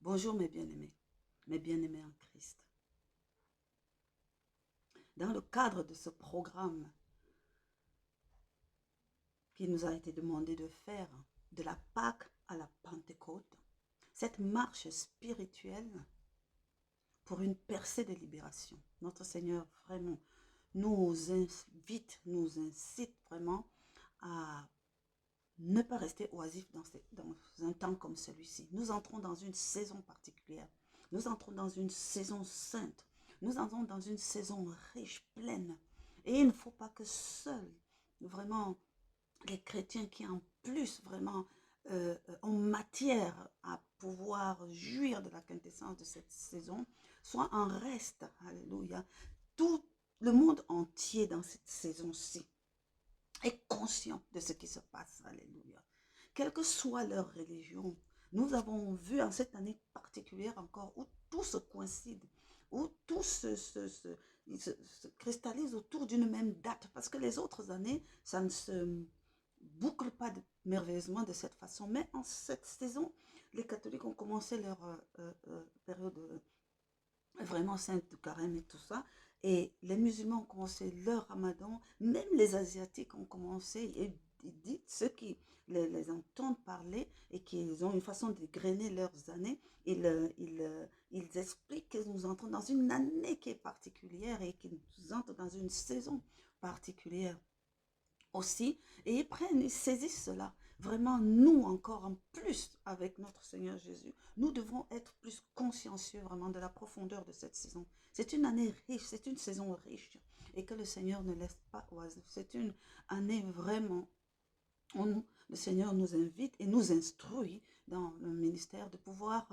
Bonjour mes bien-aimés en Christ. Dans le cadre de ce programme qui nous a été demandé de faire, de la Pâque à la Pentecôte, cette marche spirituelle pour une percée de libération, notre Seigneur vraiment nous invite, nous incite vraiment à ne pas rester oisif dans un temps comme celui-ci. Nous entrons dans une saison particulière. Nous entrons dans une saison sainte. Nous entrons dans une saison riche, pleine. Et il ne faut pas que seuls, vraiment, les chrétiens qui en plus vraiment ont matière à pouvoir jouir de la quintessence de cette saison, soient en reste. Alléluia. Tout le monde entier dans cette saison-ci est conscient de ce qui se passe. Alléluia. Quelle que soit leur religion, nous avons vu en cette année particulière encore où tout se coïncide, où tout se cristallise autour d'une même date. Parce que les autres années, ça ne se boucle pas merveilleusement de cette façon. Mais en cette saison, les catholiques ont commencé leur période vraiment sainte de carême et tout ça. Et les musulmans ont commencé leur ramadan, même les asiatiques ont commencé, et dites ceux qui les entendent parler et qui ont une façon de grainer leurs années, ils expliquent que nous entrons dans une année qui est particulière et qu'ils entrent dans une saison particulière aussi, et ils prennent, ils saisissent cela. Vraiment, nous encore en plus avec notre Seigneur Jésus, nous devons être plus consciencieux vraiment de la profondeur de cette saison. C'est une année riche, c'est une saison riche, et que le Seigneur ne laisse pas oisif. C'est une année vraiment où le Seigneur nous invite et nous instruit dans le ministère de pouvoir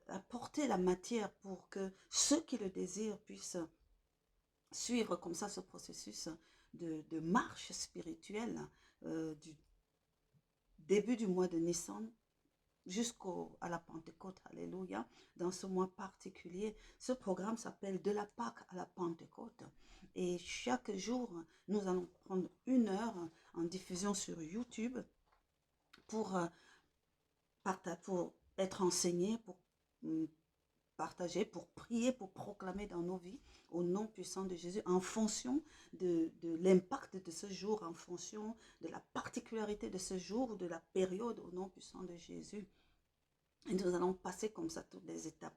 apporter la matière pour que ceux qui le désirent puissent suivre comme ça ce processus de marche spirituelle du début du mois de Nissan jusqu'à la Pentecôte, alléluia, dans ce mois particulier. Ce programme s'appelle De la Pâque à la Pentecôte. Et chaque jour, nous allons prendre 1 heure en diffusion sur YouTube pour, pour être enseignés, pour partager, pour prier, pour proclamer dans nos vies au nom puissant de Jésus en fonction de l'impact de ce jour, en fonction de la particularité de ce jour ou de la période au nom puissant de Jésus. Et nous allons passer comme ça toutes les étapes.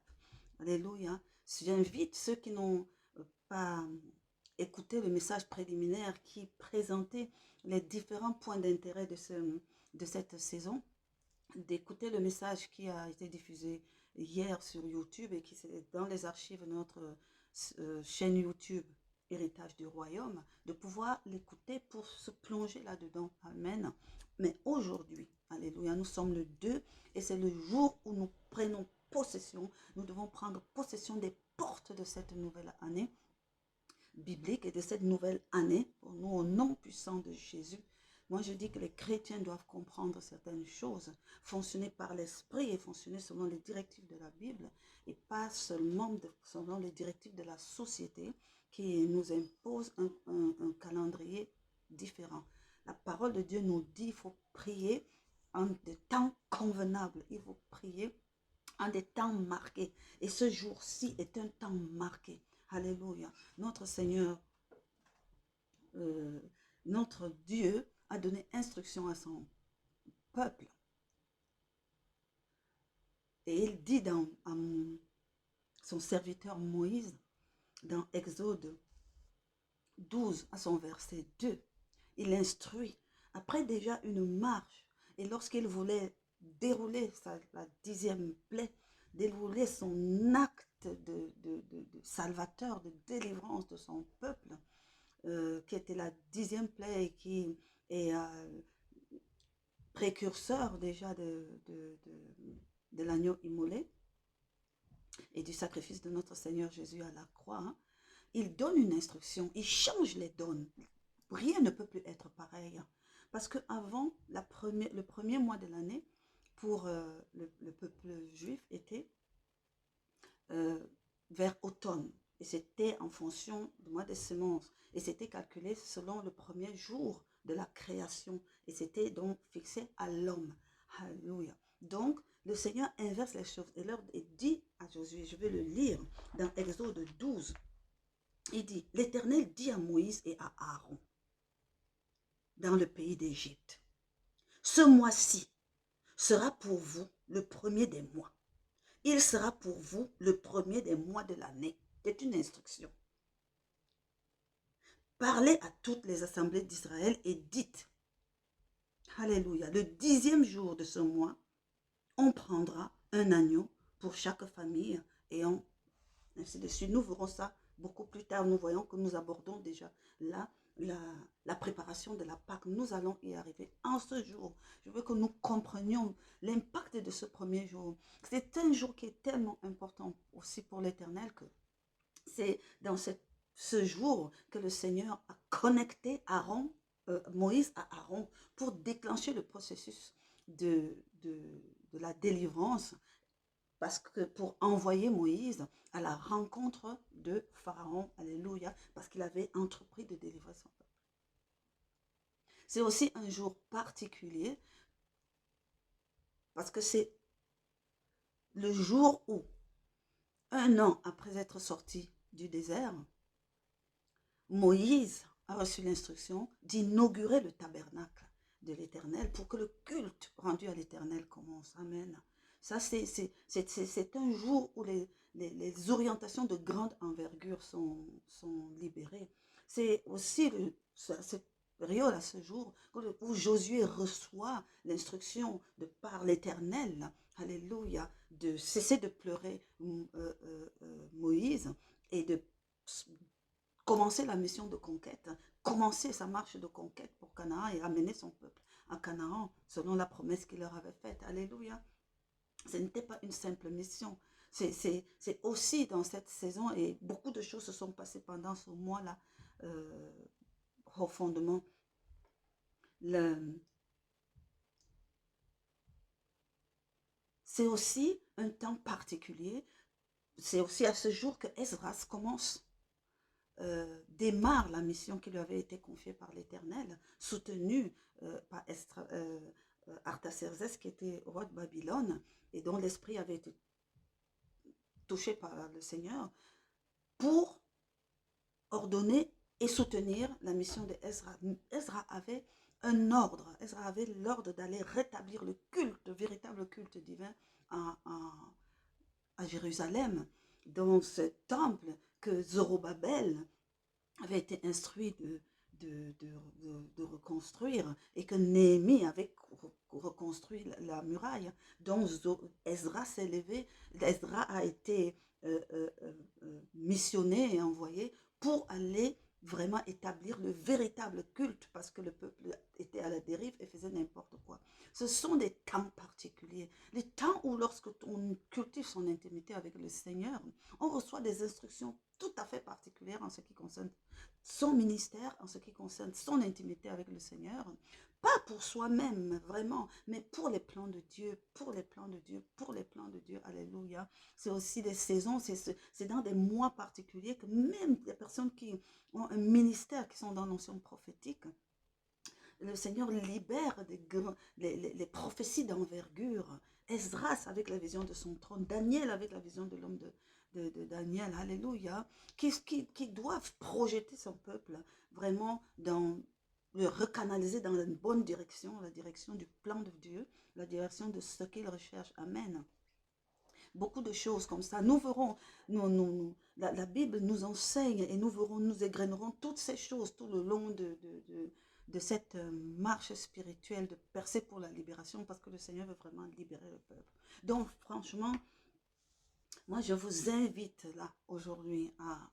Alléluia. J'invite ceux qui n'ont pas écouté le message préliminaire qui présentait les différents points d'intérêt de cette saison, d'écouter le message qui a été diffusé hier sur YouTube et qui est dans les archives de notre chaîne YouTube Héritage du Royaume, de pouvoir l'écouter pour se plonger là-dedans. Amen. Mais aujourd'hui, alléluia, nous sommes le 2 et c'est le jour où nous prenons possession. Nous devons prendre possession des portes de cette nouvelle année biblique et de cette nouvelle année pour nous au nom puissant de Jésus. Moi, je dis que les chrétiens doivent comprendre certaines choses, fonctionner par l'esprit et fonctionner selon les directives de la Bible et pas seulement selon les directives de la société qui nous impose un calendrier différent. La parole de Dieu nous dit qu'il faut prier en des temps convenables. Il faut prier en des temps marqués. Et ce jour-ci est un temps marqué. Alléluia. Notre Seigneur, notre Dieu a donné instruction à son peuple. Et il dit à son serviteur Moïse, dans Exode 12, à son verset 2, il instruit, après déjà une marche, et lorsqu'il voulait dérouler la 10e plaie, dérouler son acte de salvateur, de délivrance de son peuple, qui était la 10e plaie et qui est précurseur déjà de l'agneau immolé et du sacrifice de notre Seigneur Jésus à la croix, hein. Il donne une instruction, il change les donnes. Rien ne peut plus être pareil. Parce qu'avant, le premier mois de l'année, pour le peuple juif, était vers automne. Et c'était en fonction du mois des semences. Et c'était calculé selon le premier jour de la création. Et c'était donc fixé à l'homme. Alléluia. Donc, le Seigneur inverse les choses et dit à Josué, je vais le lire dans Exode 12, il dit, l'Éternel dit à Moïse et à Aaron, dans le pays d'Égypte, ce mois-ci sera pour vous le premier des mois. Il sera pour vous le premier des mois de l'année. C'est une instruction. Parlez à toutes les assemblées d'Israël et dites, alléluia, le 10e jour de ce mois, on prendra un agneau pour chaque famille et ainsi de suite. Nous verrons ça beaucoup plus tard. Nous voyons que nous abordons déjà là la préparation de la Pâque. Nous allons y arriver en ce jour. Je veux que nous comprenions l'impact de ce premier jour. C'est un jour qui est tellement important aussi pour l'Éternel que c'est dans ce jour que le Seigneur a connecté Moïse à Aaron pour déclencher le processus de la délivrance, parce que pour envoyer Moïse à la rencontre de Pharaon, alléluia, parce qu'il avait entrepris de délivrer son peuple. C'est aussi un jour particulier, parce que c'est le jour où, un an après être sorti du désert, Moïse a reçu l'instruction d'inaugurer le tabernacle de l'Éternel pour que le culte rendu à l'Éternel commence. Amen. Ça, c'est un jour où les orientations de grande envergure sont libérées. C'est aussi cette période à ce jour où Josué reçoit l'instruction de par l'Éternel, alléluia, de cesser de pleurer Moïse et de commencer la mission de conquête, commencer sa marche de conquête pour Canaan et amener son peuple à Canaan selon la promesse qu'il leur avait faite. Alléluia. Ce n'était pas une simple mission. C'est aussi dans cette saison, et beaucoup de choses se sont passées pendant ce mois-là, profondément. C'est aussi un temps particulier. C'est aussi à ce jour que Esdras commence démarre la mission qui lui avait été confiée par l'Éternel, soutenue par Artaxerxès, qui était roi de Babylone, et dont l'esprit avait été touché par le Seigneur, pour ordonner et soutenir la mission d'Ezra. Ezra avait un ordre, Ezra avait l'ordre d'aller rétablir le culte, le véritable culte divin à Jérusalem, dans ce temple que Zorobabel avait été instruit de reconstruire, et que Néhémie avait reconstruit la muraille, dont Ezra s'est levé. Ezra a été missionné et envoyé pour aller vraiment établir le véritable culte, parce que le peuple était à la dérive et faisait n'importe quoi. Ce sont des temps particuliers, les temps où lorsque on cultive son intimité avec le Seigneur, on reçoit des instructions tout à fait particulières en ce qui concerne son ministère, en ce qui concerne son intimité avec le Seigneur, pas pour soi-même vraiment, mais pour les plans de Dieu, pour les plans de Dieu, pour les plans de Dieu, alléluia. C'est aussi des saisons, c'est dans des mois particuliers que même les personnes qui ont un ministère, qui sont dans l'onction prophétique, le Seigneur libère les prophéties d'envergure. Esdras avec la vision de son trône, Daniel avec la vision de l'homme de Daniel, alléluia, qui doivent projeter son peuple vraiment le recanaliser dans la bonne direction, la direction du plan de Dieu, la direction de ce qu'il recherche. Amen. Beaucoup de choses comme ça. Nous verrons, la Bible nous enseigne, et nous verrons, nous égrenerons toutes ces choses tout le long de cette marche spirituelle de percer pour la libération, parce que le Seigneur veut vraiment libérer le peuple. Donc franchement, moi je vous invite là aujourd'hui à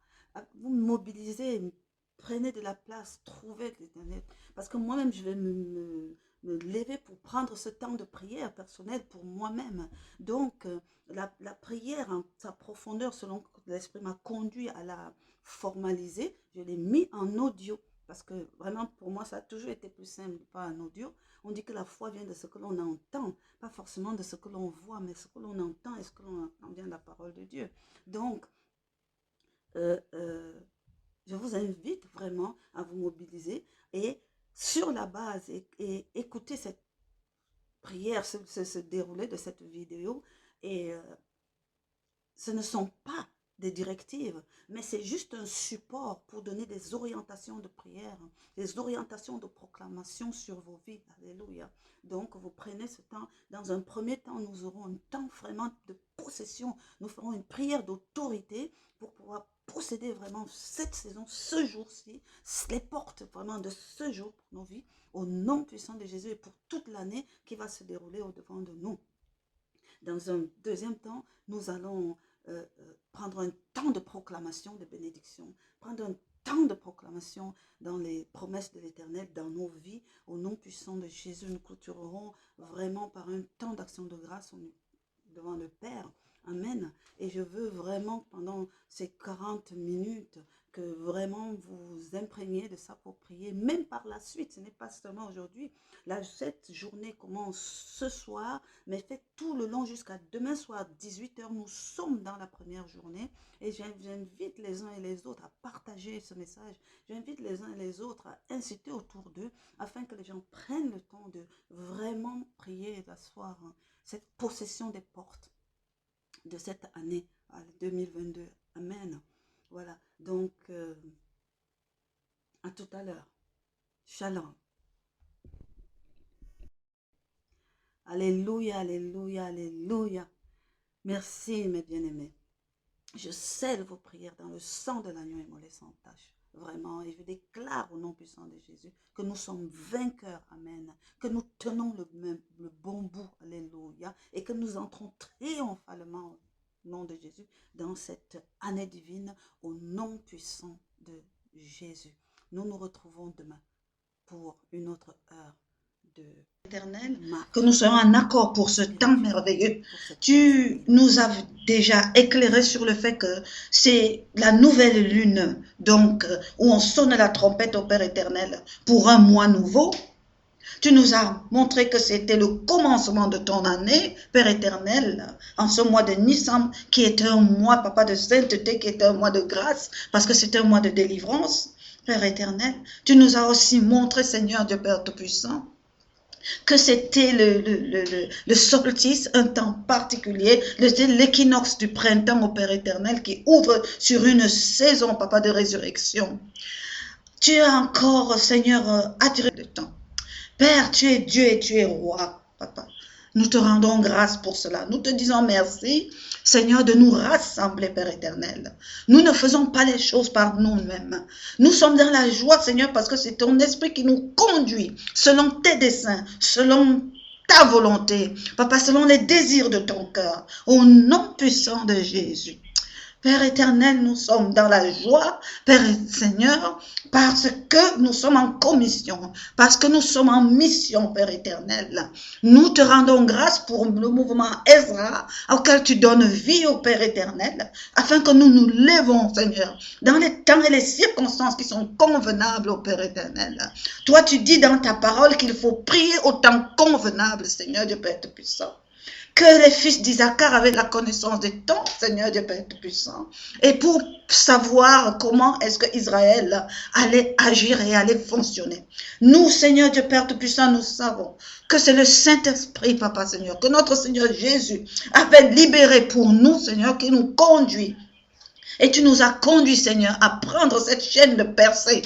vous mobiliser, prenez de la place, trouvez l'Éternel, parce que moi-même je vais me lever pour prendre ce temps de prière personnelle pour moi-même. Donc la prière en sa profondeur, selon que l'Esprit m'a conduit à la formaliser, je l'ai mis en audio. Parce que vraiment, pour moi, ça a toujours été plus simple, pas en audio. On dit que la foi vient de ce que l'on entend, pas forcément de ce que l'on voit, mais ce que l'on entend, et ce que l'on entend vient de la parole de Dieu. Donc, je vous invite vraiment à vous mobiliser, et sur la base, et écouter prière se déroulait, de cette vidéo. Et ce ne sont pas des directives, mais c'est juste un support pour donner des orientations de prière, des orientations de proclamation sur vos vies. Alléluia. Donc, vous prenez ce temps. Dans un premier temps, nous aurons un temps vraiment de possession. Nous ferons une prière d'autorité pour pouvoir posséder vraiment cette saison, ce jour-ci, les portes vraiment de ce jour pour nos vies, au nom puissant de Jésus et pour toute l'année qui va se dérouler au-devant de nous. Dans un deuxième temps, nous allons prendre un temps de proclamation de bénédiction, prendre un temps de proclamation dans les promesses de l'Éternel, dans nos vies, au nom puissant de Jésus. Nous clôturerons vraiment par un temps d'action de grâce devant le Père. Amen. Et je veux vraiment, pendant ces 40 minutes, que vraiment vous vous imprégniez de ça pour prier, même par la suite. Ce n'est pas seulement aujourd'hui. Cette journée commence ce soir, mais fait tout le long jusqu'à demain soir, 18 h. Nous sommes dans la première journée et j'invite les uns et les autres à partager ce message. J'invite les uns et les autres à inciter autour d'eux afin que les gens prennent le temps de vraiment prier et d'asseoir cette possession des portes de cette année 2022. Amen. Voilà, donc à tout à l'heure. Shalom. Alléluia, alléluia, alléluia. Merci mes bien-aimés. Je scelle vos prières dans le sang de l'agneau immolé sans tache. Vraiment, et je déclare au nom puissant de Jésus que nous sommes vainqueurs, amen, que nous tenons le bon bout, alléluia, et que nous entrons triomphalement au nom de Jésus dans cette année divine, au nom puissant de Jésus. Nous nous retrouvons demain pour une autre heure de Éternel, que nous soyons en accord pour ce temps merveilleux. Tu nous as déjà éclairé sur le fait que c'est la nouvelle lune, donc où on sonne la trompette au Père éternel pour un mois nouveau. Tu nous as montré que c'était le commencement de ton année, Père éternel, en ce mois de Nissan, qui est un mois, Papa, de sainteté, qui est un mois de grâce, parce que c'est un mois de délivrance, Père éternel. Tu nous as aussi montré, Seigneur Dieu Père Tout-Puissant, que c'était le solstice, un temps particulier, l'équinoxe du printemps au Père éternel qui ouvre sur une saison, Papa, de résurrection. Tu as encore, Seigneur, attiré le temps. Père, tu es Dieu et tu es roi, Papa. Nous te rendons grâce pour cela. Nous te disons merci, Seigneur, de nous rassembler, Père éternel. Nous ne faisons pas les choses par nous-mêmes. Nous sommes dans la joie, Seigneur, parce que c'est ton esprit qui nous conduit selon tes desseins, selon ta volonté, Papa, selon les désirs de ton cœur, au nom puissant de Jésus. Père éternel, nous sommes dans la joie, Père Seigneur, parce que nous sommes en commission, parce que nous sommes en mission, Père éternel. Nous te rendons grâce pour le mouvement Ezra, auquel tu donnes vie au Père éternel, afin que nous nous lèvons, Seigneur, dans les temps et les circonstances qui sont convenables au Père éternel. Toi, tu dis dans ta parole qu'il faut prier au temps convenable, Seigneur Dieu Père Tout-Puissant. Que les fils d'Isaacar avaient la connaissance des temps, Seigneur Dieu Père Tout-Puissant, et pour savoir comment est-ce que Israël allait agir et allait fonctionner. Nous, Seigneur Dieu Père Tout-Puissant, nous savons que c'est le Saint-Esprit, Papa Seigneur, que notre Seigneur Jésus avait libéré pour nous, Seigneur, qui nous conduit. Et tu nous as conduits, Seigneur, à prendre cette chaîne de percée.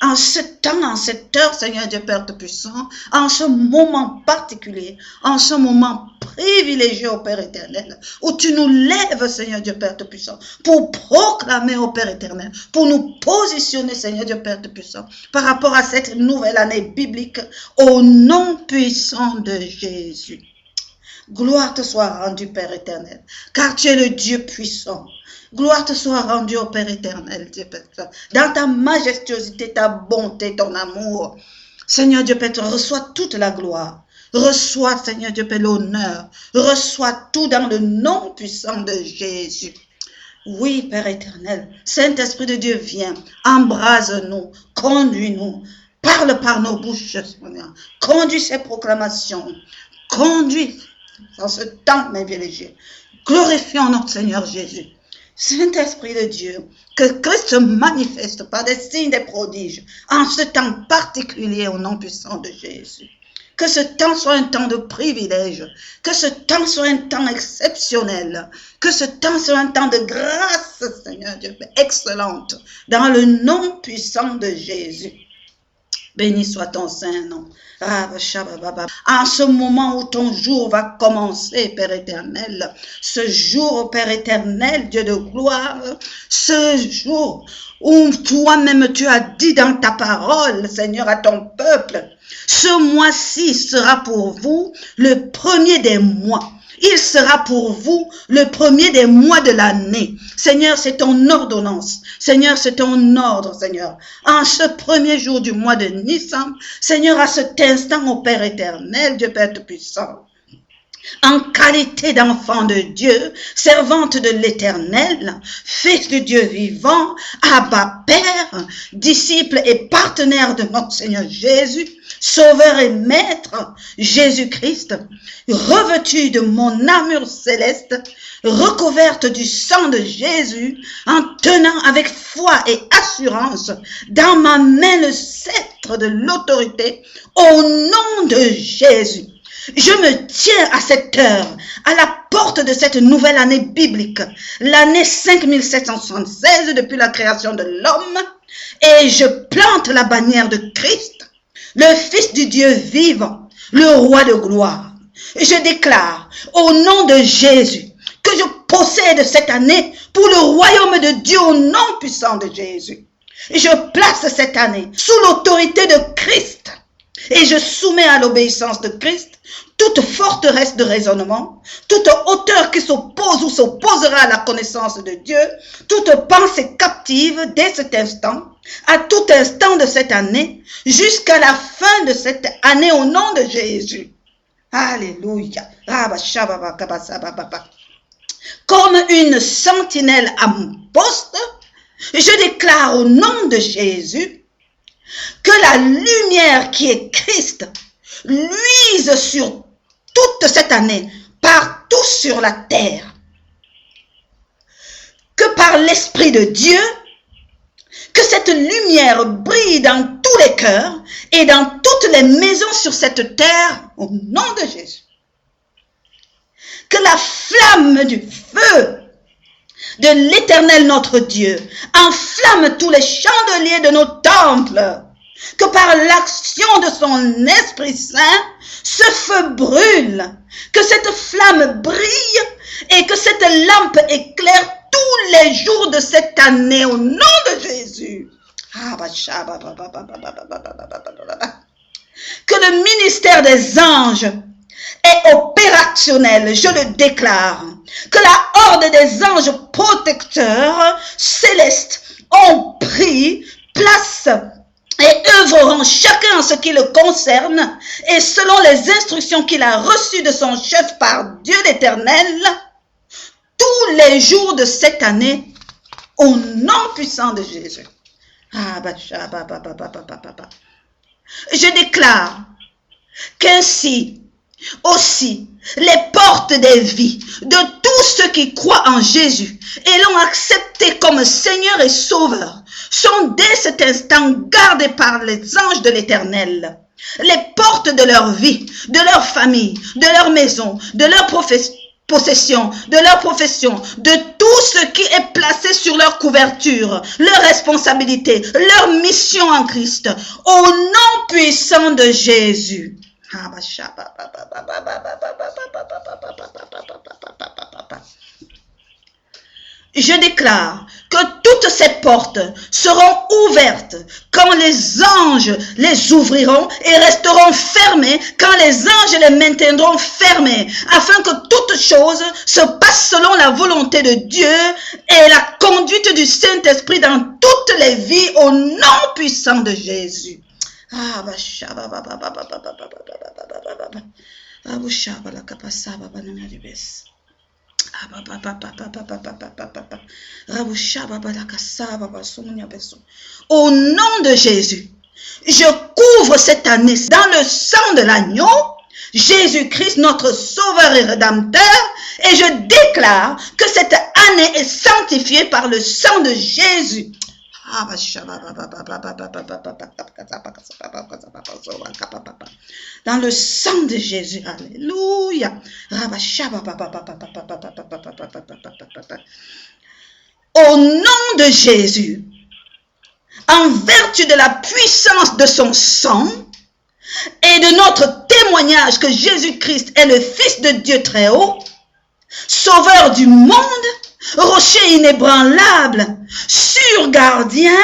En ce temps, en cette heure, Seigneur Dieu Père Tout-Puissant, en ce moment particulier, en ce moment privilégié au Père éternel, où tu nous lèves, Seigneur Dieu Père Tout-Puissant, pour proclamer au Père éternel, pour nous positionner, Seigneur Dieu Père Tout-Puissant, par rapport à cette nouvelle année biblique, au nom puissant de Jésus. Gloire te soit rendue, Père éternel, car tu es le Dieu puissant. Gloire te soit rendue au Père éternel, Dieu Père, dans ta majestuosité, ta bonté, ton amour. Seigneur Dieu Père, reçois toute la gloire. Reçois, Seigneur Dieu Père, l'honneur. Reçois tout dans le nom puissant de Jésus. Oui, Père éternel, Saint-Esprit de Dieu, viens, embrase-nous, conduis-nous, parle par nos bouches, Seigneur. Conduis ces proclamations, conduis dans ce temps, mes bien-aimés. Glorifions notre Seigneur Jésus. Saint-Esprit de Dieu, que Christ se manifeste par des signes, des prodiges, en ce temps particulier au nom puissant de Jésus. Que ce temps soit un temps de privilège. Que ce temps soit un temps exceptionnel. Que ce temps soit un temps de grâce, Seigneur Dieu, excellente. Dans le nom puissant de Jésus. Béni soit ton saint nom. En ce moment où ton jour va commencer, Père éternel, ce jour, Père éternel, Dieu de gloire, ce jour où toi-même tu as dit dans ta parole, Seigneur, à ton peuple, ce mois-ci sera pour vous le premier des mois. Il sera pour vous le premier des mois de l'année. Seigneur, c'est ton ordonnance. Seigneur, c'est ton ordre, Seigneur. En ce premier jour du mois de Nissan, Seigneur, à cet instant, ô Père éternel, Dieu Père Tout-Puissant, en qualité d'enfant de Dieu, servante de l'Éternel, fils de Dieu vivant, Abba Père, disciple et partenaire de notre Seigneur Jésus, Sauveur et Maître, Jésus-Christ, revêtu de mon armure céleste, recouverte du sang de Jésus, en tenant avec foi et assurance dans ma main le sceptre de l'autorité, au nom de Jésus. Je me tiens à cette heure, à la porte de cette nouvelle année biblique, l'année 5776 depuis la création de l'homme, et je plante la bannière de Christ, le Fils du Dieu vivant, le Roi de gloire. Je déclare au nom de Jésus que je possède cette année pour le royaume de Dieu au nom puissant de Jésus. Je place cette année sous l'autorité de Christ. Et je soumets à l'obéissance de Christ toute forteresse de raisonnement, toute hauteur qui s'oppose ou s'opposera à la connaissance de Dieu, toute pensée captive dès cet instant, à tout instant de cette année, jusqu'à la fin de cette année au nom de Jésus. Alléluia. Comme une sentinelle à mon poste, je déclare au nom de Jésus que la lumière qui est Christ luise sur toute cette année, partout sur la terre. Que par l'Esprit de Dieu, que cette lumière brille dans tous les cœurs et dans toutes les maisons sur cette terre, au nom de Jésus. Que la flamme du feu de l'Éternel notre Dieu enflamme tous les chandeliers de nos temples, que par l'action de son Esprit Saint, ce feu brûle, que cette flamme brille et que cette lampe éclaire tous les jours de cette année au nom de Jésus. Que le ministère des anges est opérationnel, je le déclare. Que la horde des anges protecteurs célestes ont pris place et œuvreront chacun en ce qui le concerne et selon les instructions qu'il a reçues de son chef par Dieu l'Éternel, tous les jours de cette année, au nom puissant de Jésus. Je déclare qu'ainsi aussi les portes des vies de tous ceux qui croient en Jésus et l'ont accepté comme Seigneur et Sauveur sont dès cet instant gardées par les anges de l'Éternel. Les portes de leur vie, de leur famille, de leur maison, de leur possession, de leur profession, de tout ce qui est placé sur leur couverture, leur responsabilité, leur mission en Christ, au nom puissant de Jésus. Je déclare que toutes ces portes seront ouvertes quand les anges les ouvriront et resteront fermées quand les anges les maintiendront fermées, afin que toutes choses se passent selon la volonté de Dieu et la conduite du Saint-Esprit dans toutes les vies au nom puissant de Jésus. Au nom de Jésus, je couvre cette année dans le sang de l'agneau, Jésus-Christ notre Sauveur et Rédempteur, et je déclare que cette année est sanctifiée par le sang de Jésus. Dans le sang de Jésus, alléluia. Au nom de Jésus, en vertu de la puissance de son sang et de notre témoignage que Jésus-Christ est le Fils de Dieu très haut, Sauveur du monde, rocher inébranlable, sûr gardien,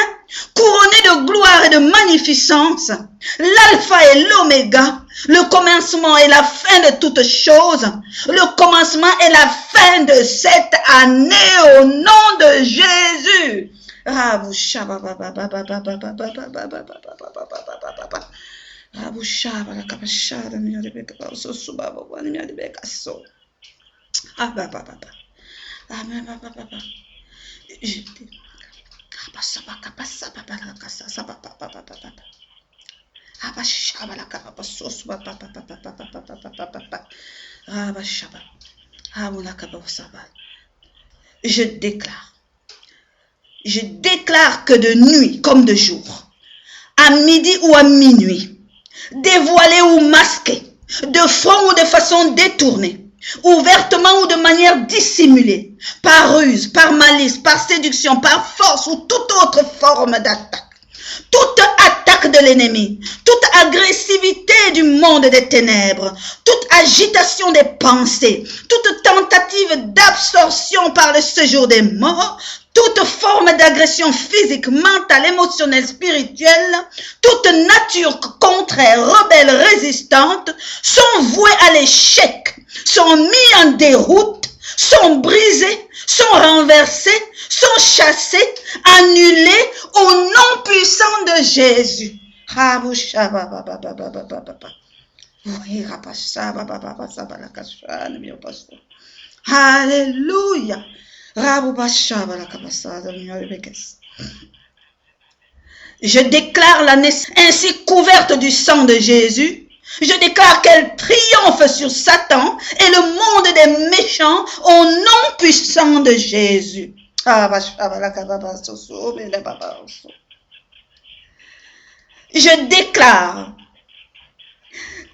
couronné de gloire et de magnificence, l'alpha et l'oméga, le commencement et la fin de toutes choses, le commencement et la fin de cette année au nom de Jésus. Je déclare que de nuit comme de jour, à midi ou à minuit, dévoilé ou masqué, de front ou de façon détournée, ouvertement ou de manière dissimulée, par ruse, par malice, par séduction, par force ou toute autre forme d'attaque. Toute attaque de l'ennemi, toute agressivité du monde des ténèbres, toute agitation des pensées, toute tentative d'absorption par le séjour des morts, toute forme d'agression physique, mentale, émotionnelle, spirituelle, toute nature contraire, rebelle, résistante, sont vouées à l'échec, sont mis en déroute, sont brisés, sont renversés, sont chassés, annulés au nom puissant de Jésus. Alléluia. Je déclare la naissance ainsi couverte du sang de Jésus. Je déclare qu'elle triomphe sur Satan et le monde des méchants au nom puissant de Jésus. Je déclare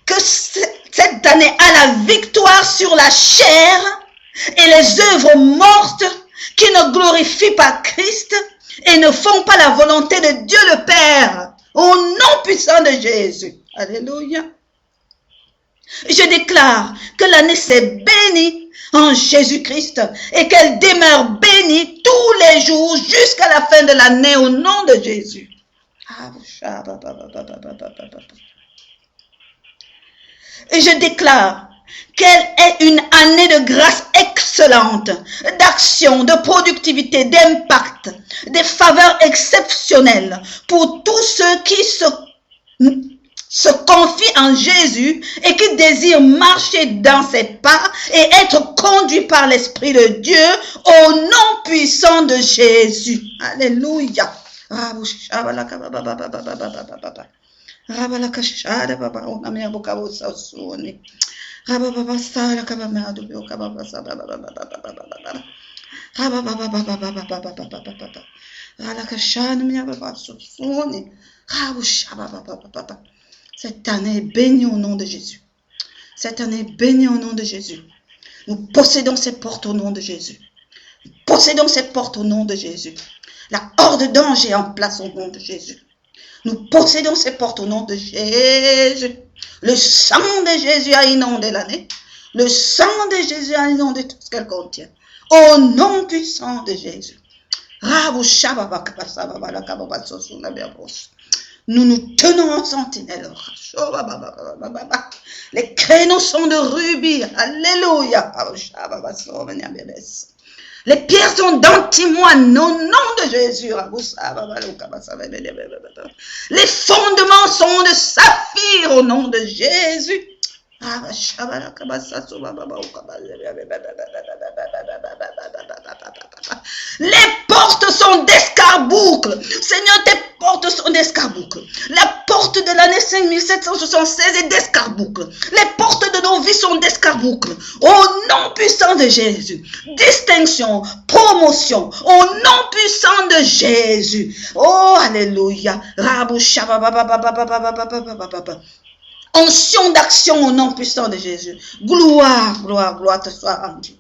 que cette année a la victoire sur la chair et les œuvres mortes qui ne glorifient pas Christ et ne font pas la volonté de Dieu le Père au nom puissant de Jésus. Alléluia. Je déclare que l'année s'est bénie en Jésus-Christ et qu'elle demeure bénie tous les jours jusqu'à la fin de l'année au nom de Jésus. Et je déclare qu'elle est une année de grâce excellente, d'action, de productivité, d'impact, des faveurs exceptionnelles pour tous ceux qui se confient en Jésus et qui désirent marcher dans ses pas et être conduits par l'Esprit de Dieu au nom puissant de Jésus. Alléluia. Cette année est bénie au nom de Jésus. Cette année est bénie au nom de Jésus. Nous possédons ces portes au nom de Jésus. Nous possédons ces portes au nom de Jésus. La horde d'anges est en place au nom de Jésus. Nous possédons ces portes au nom de Jésus. Le sang de Jésus a inondé l'année. Le sang de Jésus a inondé tout ce qu'elle contient. Au nom puissant de Jésus. Nous nous tenons en sentinelle. Les créneaux sont de rubis. Alléluia. Les pierres sont d'antimoine au nom de Jésus. Les fondements sont de saphir au nom de Jésus. Les portes sont d'escarboucles. Seigneur, tes portes portes sont d'escarboucle. La porte de l'année 5776 est d'escarboucle. Les portes de nos vies sont d'escarboucle. Au nom puissant de Jésus. Distinction, promotion. Au nom puissant de Jésus. Oh, alléluia. Onction d'action au nom puissant de Jésus. Gloire, gloire, gloire te soit rendue.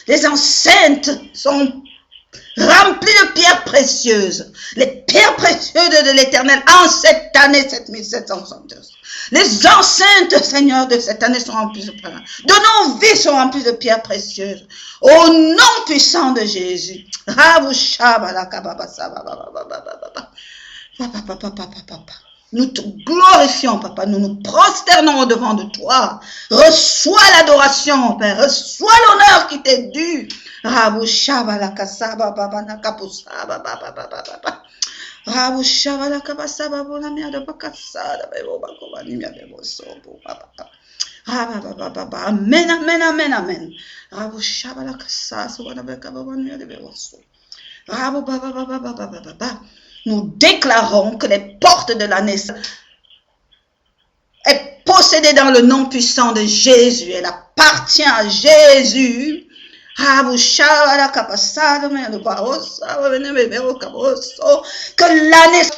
Les enceintes sont remplies de pierres précieuses. Les pierres précieuses de l'Éternel en cette année 7772. Les enceintes, Seigneur, de cette année sont remplies de pierres. De nos vies sont remplies de pierres précieuses. Au nom puissant de Jésus. Nous te glorifions, Papa. Nous nous prosternons devant de toi. Reçois l'adoration, Père. Reçois l'honneur qui t'est dû. Amen, amen, amen, amen. Nous déclarons que les portes de la naissance est possédée dans le nom puissant de Jésus. Elle appartient à Jésus. Que l'année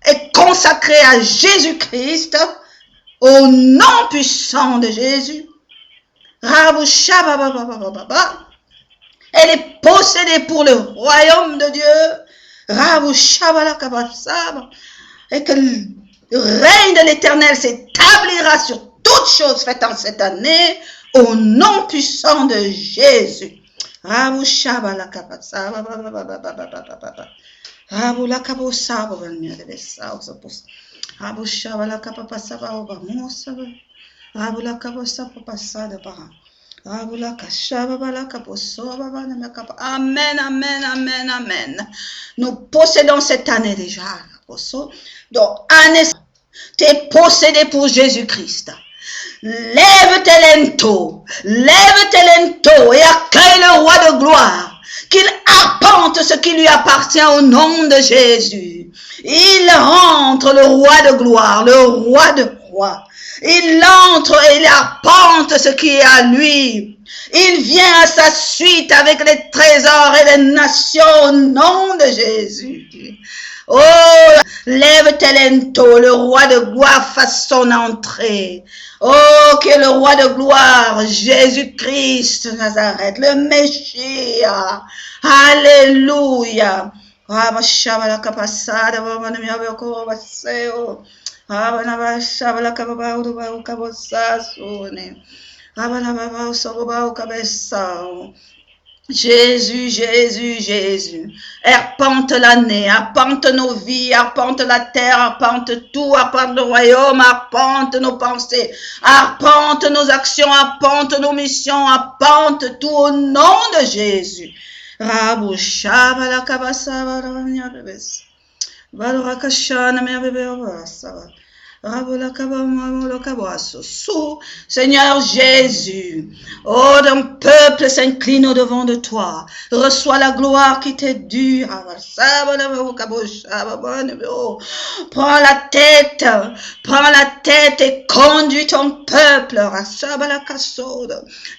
est consacrée à Jésus-Christ au nom puissant de Jésus. Elle est possédée pour le royaume de Dieu. Et que le règne de l'Éternel s'établira sur toutes choses faites en cette année au nom puissant de Jésus. Amen, amen, amen, amen. Nous possédons cette année déjà. Donc, année, tu es possédé pour Jésus-Christ. Lève tes lenteaux et accueille le roi de gloire. Qu'il arpente ce qui lui appartient au nom de Jésus. Il entre, le roi de gloire, le roi de rois. Il entre et il arpente ce qui est à lui. Il vient à sa suite avec les trésors et les nations au nom de Jésus. Oh, lève tes lenteaux, le roi de gloire fasse son entrée. Oh, que le roi de gloire, Jésus-Christ Nazareth, le Messia. Alléluia. Jésus, Jésus, Jésus. Arpente l'année, arpente nos vies, arpente la terre, arpente tout, arpente le royaume, arpente nos pensées, arpente nos actions, arpente nos missions, arpente tout au nom de Jésus. Rabu shaba la kabasa baranya bebes. Balurakashana me bebe obasa. Seigneur Jésus, oh, ton peuple s'incline au devant de toi. Reçois la gloire qui t'est due. Prends la tête et conduis ton peuple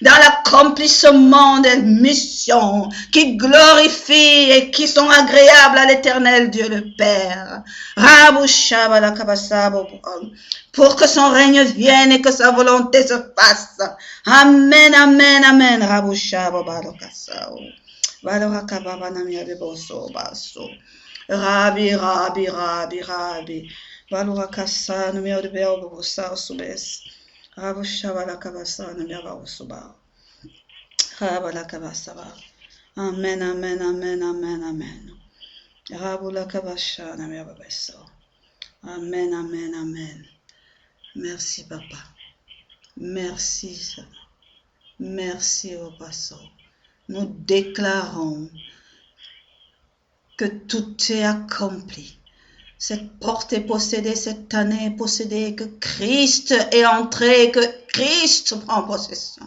dans l'accomplissement des missions qui glorifient et qui sont agréables à l'Éternel Dieu le Père. Pour que son règne vienne et que sa volonté se fasse. Amen, amen, amen. Rabbi, Rabbi, Rabbi, Rabbi. Amen, amen, amen, amen, amen. Amen, amen, amen. Merci, Papa. Merci, Seigneur. Merci, au passant. Nous déclarons que tout est accompli. Cette porte est possédée, cette année est possédée, que Christ est entré, que Christ prend possession.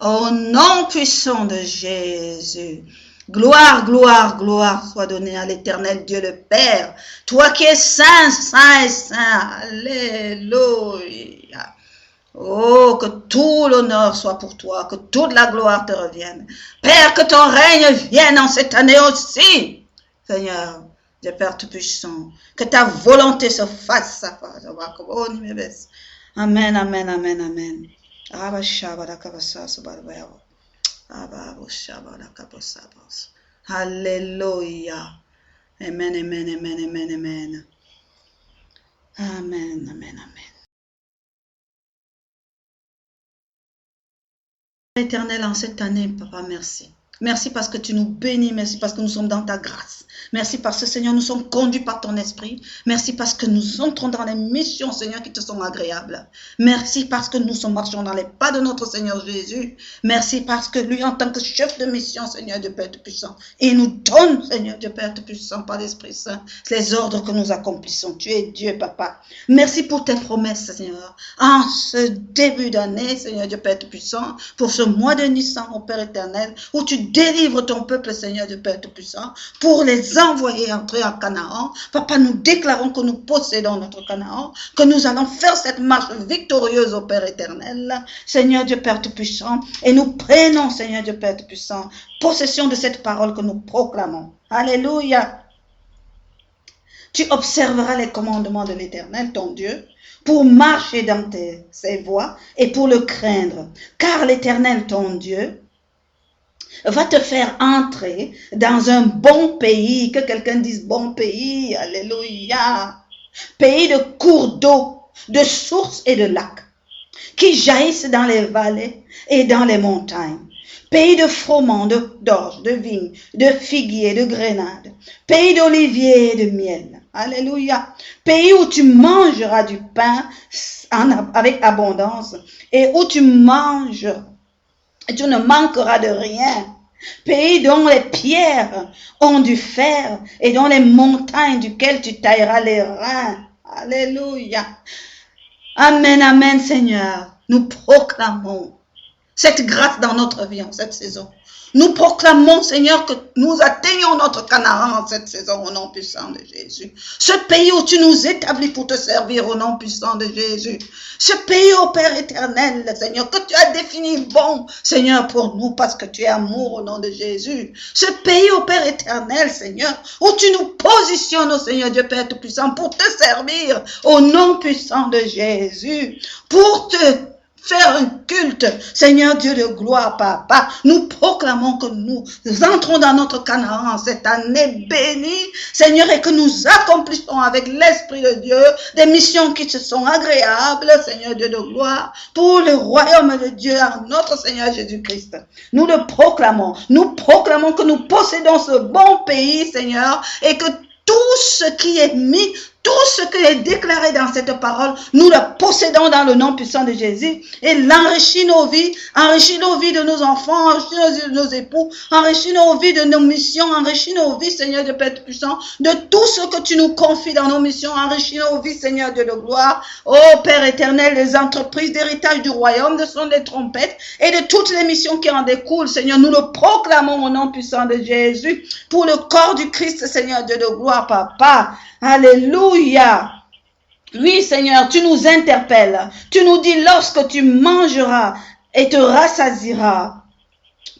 Au nom puissant de Jésus. Gloire, gloire, gloire soit donnée à l'Éternel Dieu le Père. Toi qui es saint, saint et saint. Alléluia. Oh, que tout l'honneur soit pour toi, que toute la gloire te revienne. Père, que ton règne vienne en cette année aussi. Seigneur, Dieu Père Tout-Puissant, que ta volonté se fasse. Amen, amen, amen, amen. Alléluia. Amen, amen, amen, amen, amen. Amen, amen, amen. Éternel, en cette année, Papa, merci. Merci parce que tu nous bénis, merci parce que nous sommes dans ta grâce. Merci parce que, Seigneur, nous sommes conduits par ton esprit. Merci parce que nous entrons dans les missions, Seigneur, qui te sont agréables. Merci parce que nous marchons dans les pas de notre Seigneur Jésus. Merci parce que lui, en tant que chef de mission, Seigneur Dieu Père Tout-Puissant, il nous donne, Seigneur Dieu Père Tout-Puissant, par l'Esprit Saint, les ordres que nous accomplissons. Tu es Dieu, Papa. Merci pour tes promesses, Seigneur. En ce début d'année, Seigneur Dieu Père Tout-Puissant, pour ce mois de Nissan, au Père éternel, où tu délivres ton peuple, Seigneur Dieu Père Tout-Puissant, pour les envoyer entrer en Canaan. Papa, nous déclarons que nous possédons notre Canaan, que nous allons faire cette marche victorieuse au Père éternel, Seigneur Dieu Père Tout-Puissant, et nous prenons, Seigneur Dieu Père Tout-Puissant, possession de cette parole que nous proclamons. Alléluia. Tu observeras les commandements de l'Éternel, ton Dieu, pour marcher dans ses voies et pour le craindre. Car l'Éternel, ton Dieu, va te faire entrer dans un bon pays. Que quelqu'un dise bon pays. Alléluia. Pays de cours d'eau, de sources et de lacs, qui jaillissent dans les vallées et dans les montagnes. Pays de froment, d'orge, de vigne, de figuier, de grenade. Pays d'olivier et de miel. Alléluia. Pays où tu mangeras du pain avec abondance et où tu manges et tu ne manqueras de rien. Pays dont les pierres ont du fer et dont les montagnes duquel tu tailleras les reins. Alléluia. Amen, amen, Seigneur. Nous proclamons cette grâce dans notre vie en cette saison. Nous proclamons, Seigneur, que nous atteignons notre Canaan en cette saison au nom puissant de Jésus. Ce pays où tu nous établis pour te servir au nom puissant de Jésus. Ce pays, ô Père éternel, Seigneur, que tu as défini bon, Seigneur, pour nous parce que tu es amour au nom de Jésus. Ce pays, ô Père éternel, Seigneur, où tu nous positionnes, ô Seigneur Dieu Père Tout-Puissant, pour te servir au nom puissant de Jésus. Pour te faire un culte, Seigneur Dieu de gloire, Papa. Nous proclamons que nous entrons dans notre Canaan cette année bénie, Seigneur, et que nous accomplissons avec l'Esprit de Dieu des missions qui se sont agréables, Seigneur Dieu de gloire, pour le royaume de Dieu, en notre Seigneur Jésus-Christ. Nous le proclamons. Nous proclamons que nous possédons ce bon pays, Seigneur, et que tout ce qui est mis, tout ce qui est déclaré dans cette parole, nous le possédons dans le nom puissant de Jésus et l'enrichit nos vies de nos enfants, enrichit nos vies de nos époux, enrichit nos vies de nos missions, enrichit nos vies, Seigneur Dieu Père puissant, de tout ce que tu nous confies dans nos missions, enrichit nos vies, Seigneur Dieu de gloire. Ô Père éternel, les entreprises d'héritage du royaume, de son des trompettes et de toutes les missions qui en découlent, Seigneur, nous le proclamons au nom puissant de Jésus pour le corps du Christ, Seigneur Dieu de gloire, Papa. Alléluia. Oui, Seigneur, tu nous interpelles. Tu nous dis, lorsque tu mangeras et te rassasieras,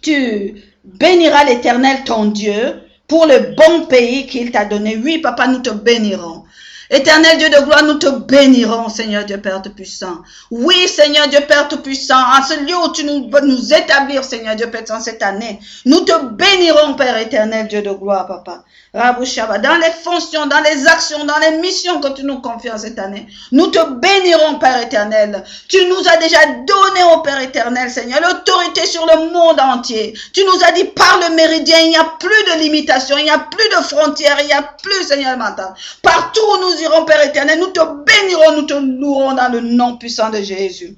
tu béniras l'Éternel ton Dieu pour le bon pays qu'il t'a donné. Oui, Papa, nous te bénirons. Éternel Dieu de gloire, nous te bénirons, Seigneur Dieu Père Tout-Puissant. Oui, Seigneur Dieu Père Tout-Puissant, en ce lieu où tu vas nous établir, Seigneur Dieu Père Tout-Puissant, cette année, nous te bénirons, Père éternel Dieu de gloire, Papa. Rabouchaba, dans les fonctions, dans les actions, dans les missions que tu nous confies en cette année, nous te bénirons, Père éternel. Tu nous as déjà donné, au Père éternel, Seigneur, l'autorité sur le monde entier. Tu nous as dit, par le méridien, il n'y a plus de limitation, il n'y a plus de frontières, il n'y a plus, Seigneur mental. Partout où nous irons, Père éternel, nous te bénirons, nous te louerons dans le nom puissant de Jésus.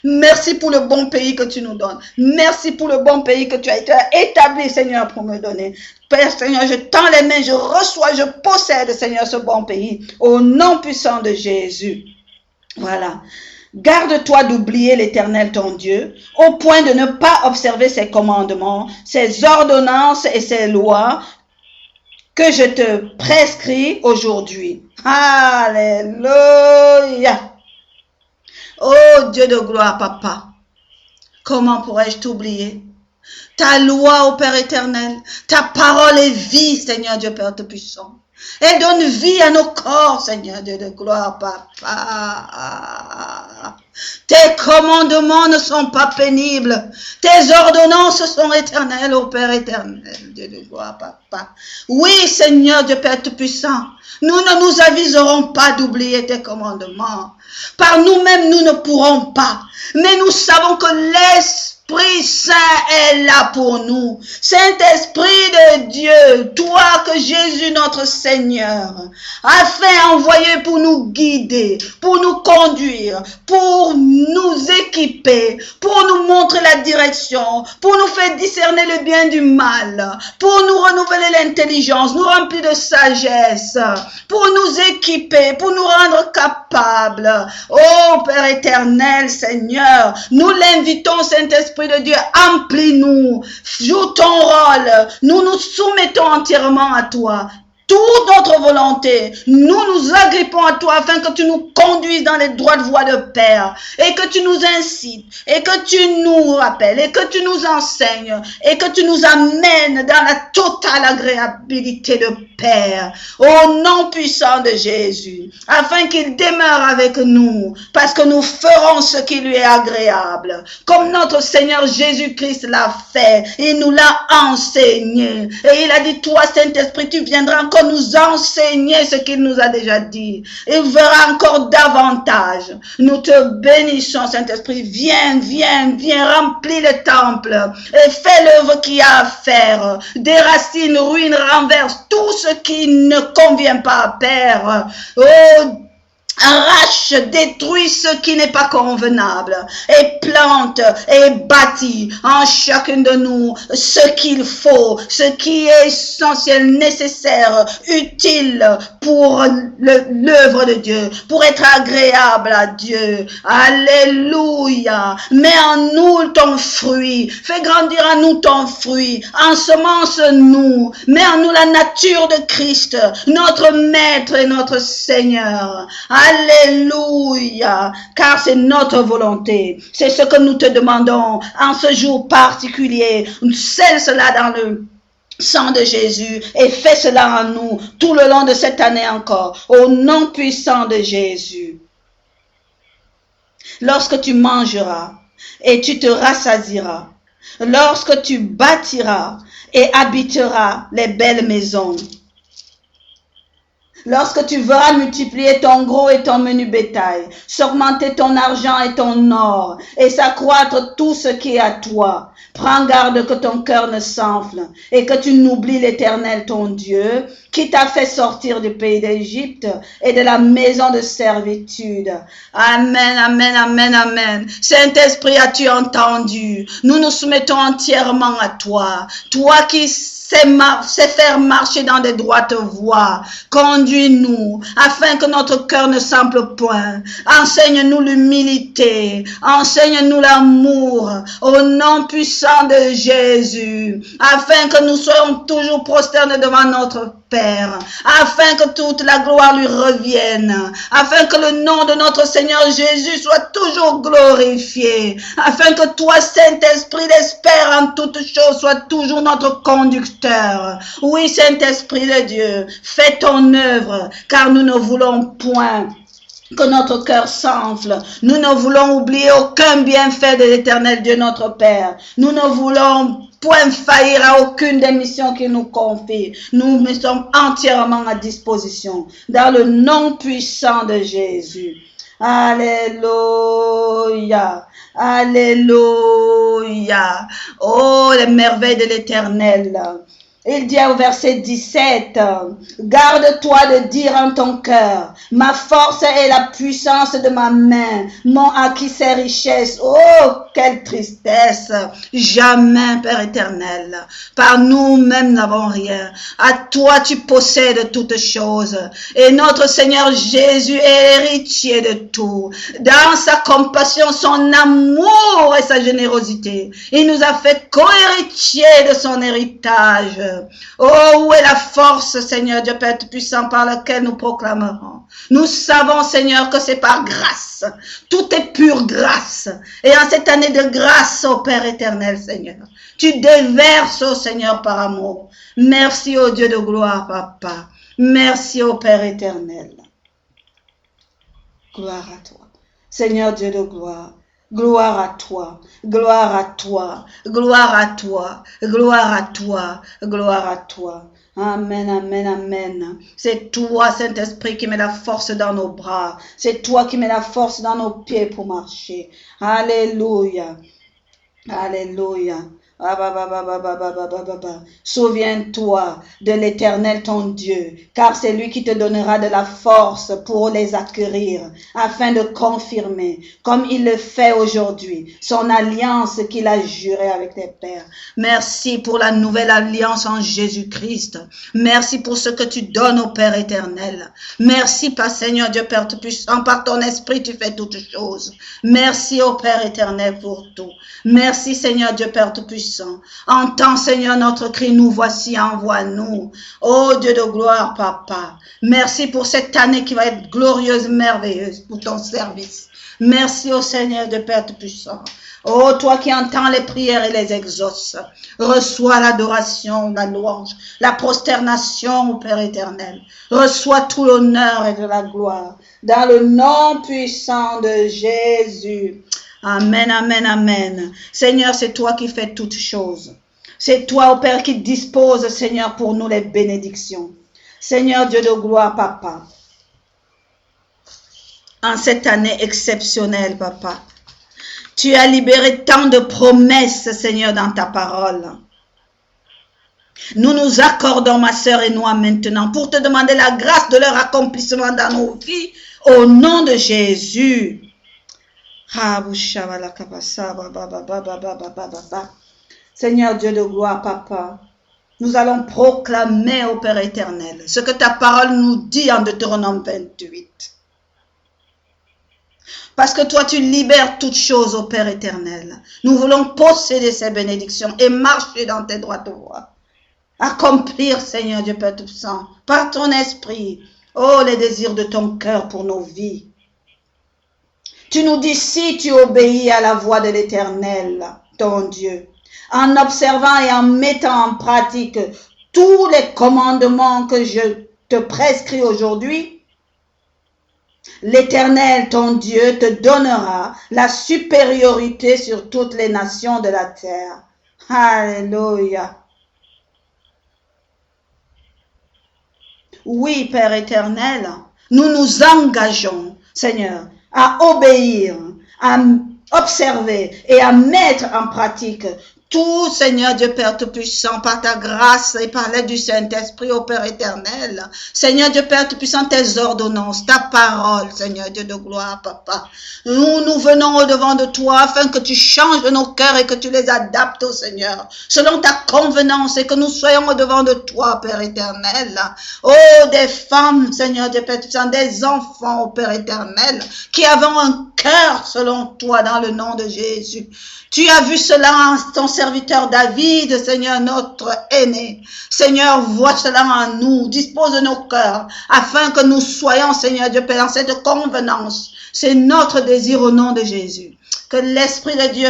Merci pour le bon pays que tu nous donnes. Merci pour le bon pays que tu as établi, Seigneur, pour me donner. Père, Seigneur, je tends les mains, je reçois, je possède, Seigneur, ce bon pays. Au nom puissant de Jésus. Voilà. Garde-toi d'oublier l'Éternel ton Dieu, au point de ne pas observer ses commandements, ses ordonnances et ses lois que je te prescris aujourd'hui. Alléluia. Oh Dieu de gloire, papa, comment pourrais-je t'oublier? Ta loi, ô Père éternel, ta parole est vie, Seigneur Dieu Père Tout-Puissant. Elle donne vie à nos corps, Seigneur Dieu de gloire, papa. Tes commandements ne sont pas pénibles. Tes ordonnances sont éternelles, ô Père éternel, Dieu de gloire, papa. Oui, Seigneur Dieu Père Tout-Puissant, nous ne nous aviserons pas d'oublier tes commandements. Par nous-mêmes, nous ne pourrons pas. Mais nous savons que l'Esprit Saint est là pour nous. Saint-Esprit de Dieu, toi que Jésus notre Seigneur a fait envoyer pour nous guider, pour nous conduire, pour nous équiper, pour nous montrer la direction, pour nous faire discerner le bien du mal, pour nous renouveler l'intelligence, nous remplir de sagesse, pour nous équiper, pour nous rendre capables. Oh Père éternel, Seigneur, nous l'invitons, Saint-Esprit de Dieu, emplis-nous, joue ton rôle, nous nous soumettons entièrement à toi. Toute notre volonté, nous nous agrippons à toi afin que tu nous conduises dans les droites voies de Père et que tu nous incites et que tu nous rappelles et que tu nous enseignes et que tu nous amènes dans la totale agréabilité de Père au nom puissant de Jésus afin qu'il demeure avec nous parce que nous ferons ce qui lui est agréable comme notre Seigneur Jésus-Christ l'a fait. Il nous l'a enseigné et il a dit, toi Saint-Esprit, tu viendras encore nous enseigner ce qu'il nous a déjà dit. Il verra encore davantage. Nous te bénissons, Saint-Esprit. Viens, viens, viens, remplis le temple et fais l'œuvre qu'il y a à faire. Déracine, ruine, renverse tout ce qui ne convient pas, Père. Oh, arrache, détruis ce qui n'est pas convenable et plante et bâtit en chacun de nous ce qu'il faut, ce qui est essentiel, nécessaire, utile pour l'œuvre de Dieu, pour être agréable à Dieu. Alléluia. Mets en nous ton fruit, fais grandir en nous ton fruit, ensemence-nous, mets en nous la nature de Christ, notre Maître et notre Seigneur. Alléluia, car c'est notre volonté. C'est ce que nous te demandons en ce jour particulier. Scelle cela dans le sang de Jésus et fais cela en nous tout le long de cette année encore. Au nom puissant de Jésus. Lorsque tu mangeras et tu te rassasieras, lorsque tu bâtiras et habiteras les belles maisons, lorsque tu verras multiplier ton gros et ton menu bétail, s'augmenter ton argent et ton or, et s'accroître tout ce qui est à toi, prends garde que ton cœur ne s'enfle, et que tu n'oublies l'Éternel ton Dieu, qui t'a fait sortir du pays d'Égypte et de la maison de servitude. Amen, amen, amen, amen. Saint-Esprit, as-tu entendu? Nous nous soumettons entièrement à toi. Toi qui sais faire marcher dans des droites voies. Conduis-nous afin que notre cœur ne s'enfle point. Enseigne-nous l'humilité. Enseigne-nous l'amour au nom puissant de Jésus. Afin que nous soyons toujours prosternés devant notre Père, afin que toute la gloire lui revienne, afin que le nom de notre Seigneur Jésus soit toujours glorifié, afin que toi, Saint-Esprit, l'espère en toutes choses, soit toujours notre conducteur. Oui, Saint-Esprit de Dieu, fais ton œuvre, car nous ne voulons point que notre cœur s'enfle. Nous ne voulons oublier aucun bienfait de l'Éternel Dieu notre Père. Nous ne voulons point faillir à aucune des missions qu'il nous confie. Nous sommes entièrement à disposition dans le nom puissant de Jésus. Alléluia. Alléluia. Oh, les merveilles de l'Éternel. Il dit au verset 17, garde-toi de dire en ton cœur, ma force est la puissance de ma main, mon acquis ses richesses. Oh, quelle tristesse! Jamais, Père éternel, par nous-mêmes n'avons rien. À toi tu possèdes toutes choses. Et notre Seigneur Jésus est héritier de tout. Dans sa compassion, son amour et sa générosité, il nous a fait co-héritiers de son héritage. Oh, où est la force, Seigneur Dieu Père Tout-Puissant, par laquelle nous proclamerons? Nous savons, Seigneur, que c'est par grâce. Tout est pure grâce. Et en cette année de grâce, oh Père éternel, Seigneur, tu déverses, oh Seigneur, par amour. Merci, oh Dieu de gloire, Papa. Merci, oh Père éternel. Gloire à toi. Seigneur Dieu de gloire. Gloire à toi, gloire à toi, gloire à toi, gloire à toi, gloire à toi. Amen, amen, amen. C'est toi, Saint-Esprit, qui met la force dans nos bras. C'est toi qui mets la force dans nos pieds pour marcher. Alléluia, alléluia. Souviens-toi de l'Éternel ton Dieu, car c'est lui qui te donnera de la force pour les acquérir, afin de confirmer, comme il le fait aujourd'hui, son alliance qu'il a jurée avec tes pères. Merci pour la nouvelle alliance en Jésus-Christ. Merci pour ce que tu donnes au Père éternel. Merci, Père Seigneur Dieu Père Tout-Puissant, par ton esprit tu fais toutes choses. Merci au Père éternel pour tout. Merci Seigneur Dieu Père Tout-Puissant. Entends Seigneur notre cri, nous voici, envoie-nous. Oh Dieu de gloire, Papa. Merci pour cette année qui va être glorieuse, merveilleuse pour ton service. Merci au Seigneur de Père Tout-Puissant. Oh, toi qui entends les prières et les exauces, reçois l'adoration, la louange, la prosternation au Père éternel. Reçois tout l'honneur et de la gloire dans le nom puissant de Jésus. Amen, amen, amen. Seigneur, c'est toi qui fais toutes choses. C'est toi, ô Père, qui dispose, Seigneur, pour nous les bénédictions. Seigneur Dieu de gloire, Papa, en cette année exceptionnelle, Papa, tu as libéré tant de promesses, Seigneur, dans ta parole. Nous nous accordons, ma sœur et moi, maintenant, pour te demander la grâce de leur accomplissement dans nos vies, au nom de Jésus. Seigneur Dieu de gloire, Papa, nous allons proclamer au Père éternel ce que ta parole nous dit en Deutéronome 28. Parce que toi, tu libères toutes choses au Père éternel. Nous voulons posséder ces bénédictions et marcher dans tes droites voies. Accomplir, Seigneur Dieu Père Tout-Puissant, par ton esprit, oh, les désirs de ton cœur pour nos vies. Tu nous dis, si tu obéis à la voix de l'Éternel, ton Dieu, en observant et en mettant en pratique tous les commandements que je te prescris aujourd'hui, l'Éternel, ton Dieu, te donnera la supériorité sur toutes les nations de la terre. Alléluia. Oui, Père éternel, nous nous engageons, Seigneur, à obéir, à observer et à mettre en pratique tout, Seigneur Dieu Père Tout-Puissant, par ta grâce et par l'aide du Saint-Esprit, au Père éternel. Seigneur Dieu Père Tout-Puissant, tes ordonnances, ta parole, Seigneur Dieu de gloire, Papa. Nous venons au-devant de toi afin que tu changes nos cœurs et que tu les adaptes, au Seigneur, selon ta convenance, et que nous soyons au-devant de toi, Père éternel. Oh, des femmes, Seigneur Dieu Père Tout-Puissant, des enfants, au Père éternel, qui avons un cœur selon toi dans le nom de Jésus. Tu as vu cela en ton serviteur David, Seigneur, notre aîné. Seigneur, vois cela en nous, dispose de nos cœurs, afin que nous soyons, Seigneur Dieu Père, dans cette convenance. C'est notre désir au nom de Jésus. Que l'Esprit de Dieu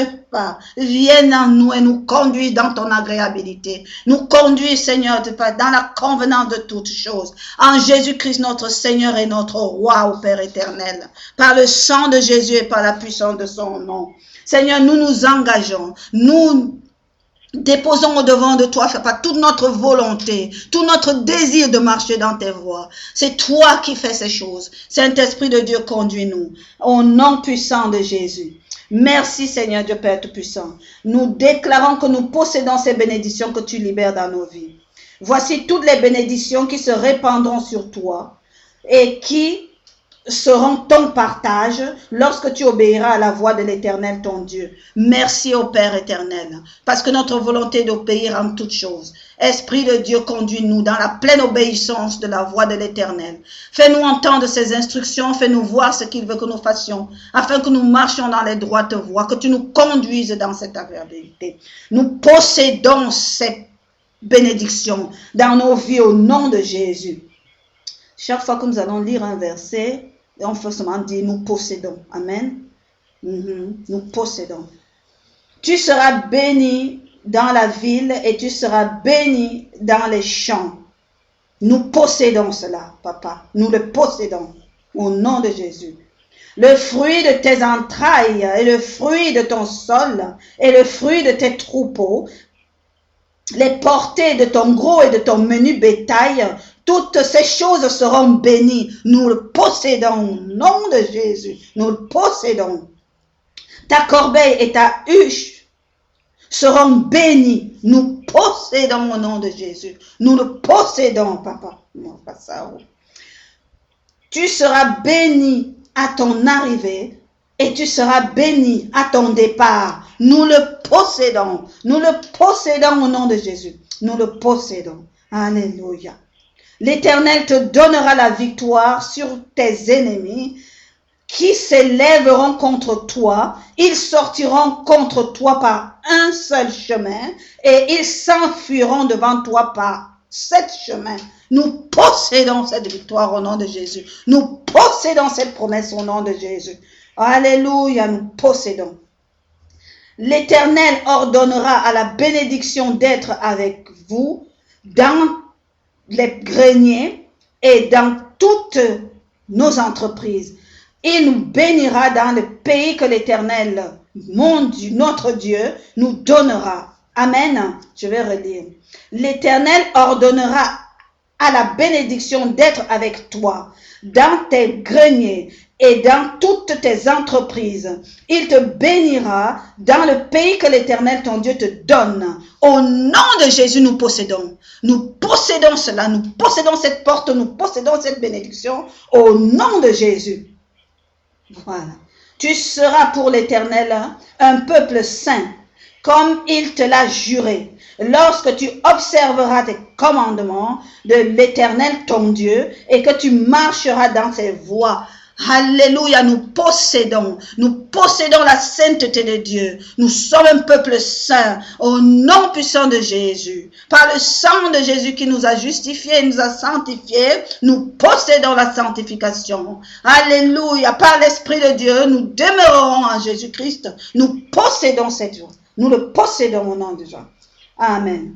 vienne en nous et nous conduise dans ton agréabilité. Nous conduise, Seigneur, dans la convenance de toutes choses. En Jésus-Christ, notre Seigneur et notre Roi, au Père éternel. Par le sang de Jésus et par la puissance de son nom. Seigneur, nous nous engageons. Nous déposons au-devant de toi, Papa, toute notre volonté, tout notre désir de marcher dans tes voies. C'est toi qui fais ces choses. Saint-Esprit de Dieu, conduis-nous. Au nom puissant de Jésus. Merci Seigneur Dieu Père Tout-Puissant. Nous déclarons que nous possédons ces bénédictions que tu libères dans nos vies. Voici toutes les bénédictions qui se répandront sur toi et qui seront ton partage lorsque tu obéiras à la voix de l'Éternel ton Dieu. Merci au Père éternel, parce que notre volonté est d'obéir en toutes choses. Esprit de Dieu, conduis-nous dans la pleine obéissance de la voix de l'Éternel. Fais-nous entendre ses instructions, fais-nous voir ce qu'il veut que nous fassions, afin que nous marchions dans les droites voies, que tu nous conduises dans cette agréabilité. Nous possédons cette bénédiction dans nos vies au nom de Jésus. Chaque fois que nous allons lire un verset, on peut seulement dire nous possédons. Amen. Nous possédons. Tu seras béni dans la ville et tu seras béni dans les champs. Nous possédons cela, papa. Nous le possédons au nom de Jésus. Le fruit de tes entrailles et le fruit de ton sol et le fruit de tes troupeaux, les portées de ton gros et de ton menu bétail, toutes ces choses seront bénies. Nous le possédons au nom de Jésus. Nous le possédons. Ta corbeille et ta huche seront bénies. Nous possédons au nom de Jésus. Nous le possédons, papa. Tu seras béni à ton arrivée et tu seras béni à ton départ. Nous le possédons. Nous le possédons au nom de Jésus. Nous le possédons. Alléluia. L'Éternel te donnera la victoire sur tes ennemis qui s'élèveront contre toi. Ils sortiront contre toi par un seul chemin et ils s'enfuiront devant toi par 7 chemins. Nous possédons cette victoire au nom de Jésus. Nous possédons cette promesse au nom de Jésus. Alléluia, nous possédons. L'Éternel ordonnera à la bénédiction d'être avec vous dans les greniers et dans toutes nos entreprises. Il nous bénira dans le pays que l'Éternel, notre Dieu, nous donnera. Amen. Je vais relire. L'Éternel ordonnera à la bénédiction d'être avec toi dans tes greniers et dans toutes tes entreprises. Il te bénira dans le pays que l'Éternel ton Dieu te donne. Au nom de Jésus, nous possédons. Nous possédons cela. Nous possédons cette porte. Nous possédons cette bénédiction. Au nom de Jésus. Voilà. Tu seras pour l'Éternel un peuple saint, comme il te l'a juré. Lorsque tu observeras tes commandements de l'Éternel ton Dieu et que tu marcheras dans ses voies. Alléluia, nous possédons la sainteté de Dieu. Nous sommes un peuple saint au nom puissant de Jésus. Par le sang de Jésus qui nous a justifiés, nous a sanctifiés, nous possédons la sanctification. Alléluia, par l'Esprit de Dieu, nous demeurerons en Jésus-Christ. Nous possédons cette joie. Nous le possédons au nom de Jésus. Amen.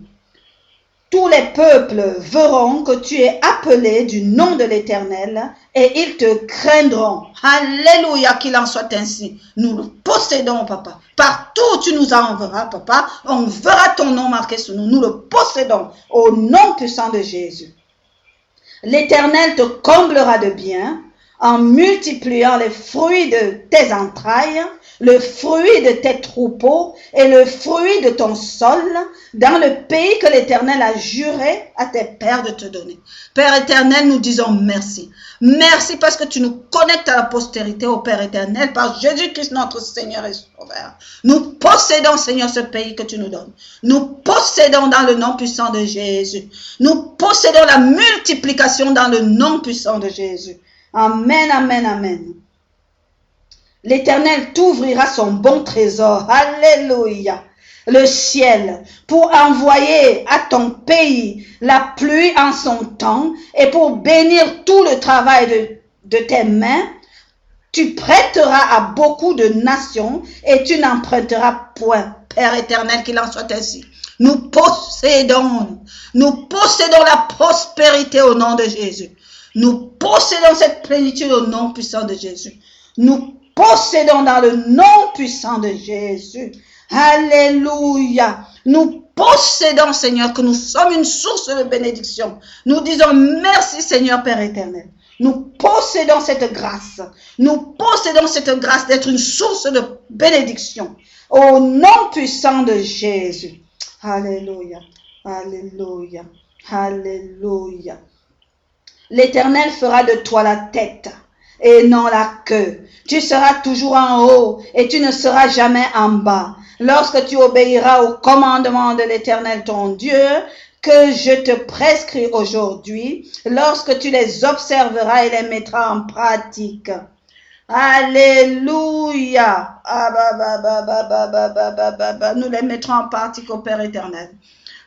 Tous les peuples verront que tu es appelé du nom de l'Éternel et ils te craindront. Alléluia, qu'il en soit ainsi. Nous le possédons, papa. Partout où tu nous enverras, papa, on verra ton nom marqué sur nous. Nous le possédons au nom puissant de Jésus. L'Éternel te comblera de bien en multipliant les fruits de tes entrailles, le fruit de tes troupeaux et le fruit de ton sol dans le pays que l'Éternel a juré à tes pères de te donner. Père éternel, nous disons merci. Merci parce que tu nous connectes à la postérité au Père éternel par Jésus-Christ notre Seigneur et Sauveur. Nous possédons, Seigneur, ce pays que tu nous donnes. Nous possédons dans le nom puissant de Jésus. Nous possédons la multiplication dans le nom puissant de Jésus. Amen, amen, amen. L'Éternel t'ouvrira son bon trésor, alléluia, le ciel, pour envoyer à ton pays la pluie en son temps et pour bénir tout le travail de tes mains. Tu prêteras à beaucoup de nations et tu n'emprunteras point. Père éternel, qu'il en soit ainsi. Nous possédons la prospérité au nom de Jésus. Nous possédons cette plénitude au nom puissant de Jésus. Nous possédons dans le nom puissant de Jésus. Alléluia. Nous possédons, Seigneur, que nous sommes une source de bénédiction. Nous disons merci, Seigneur Père éternel. Nous possédons cette grâce. Nous possédons cette grâce d'être une source de bénédiction. Au nom puissant de Jésus. Alléluia. Alléluia. Alléluia. L'Éternel fera de toi la tête et non la queue. Tu seras toujours en haut et tu ne seras jamais en bas. Lorsque tu obéiras au commandement de l'Éternel ton Dieu, que je te prescris aujourd'hui, lorsque tu les observeras et les mettras en pratique. Alléluia. Nous les mettrons en pratique au Père éternel.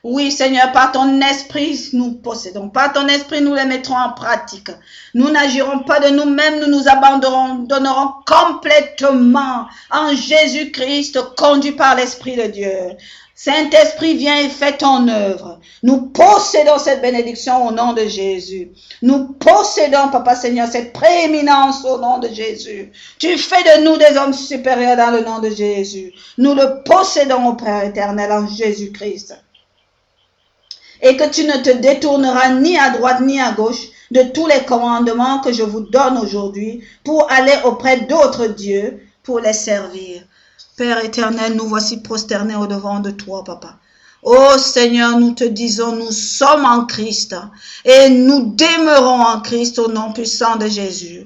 Oui, Seigneur, par ton esprit, nous possédons. Par ton esprit, nous les mettrons en pratique. Nous n'agirons pas de nous-mêmes, nous nous abandonnerons complètement en Jésus-Christ, conduit par l'Esprit de Dieu. Saint-Esprit, viens et fais ton œuvre. Nous possédons cette bénédiction au nom de Jésus. Nous possédons, Papa Seigneur, cette prééminence au nom de Jésus. Tu fais de nous des hommes supérieurs dans le nom de Jésus. Nous le possédons au Père éternel en Jésus-Christ. Et que tu ne te détourneras ni à droite ni à gauche de tous les commandements que je vous donne aujourd'hui pour aller auprès d'autres dieux pour les servir. Père éternel, nous voici prosternés au-devant de toi, Papa. Ô Seigneur, nous te disons, nous sommes en Christ et nous demeurons en Christ au nom puissant de Jésus.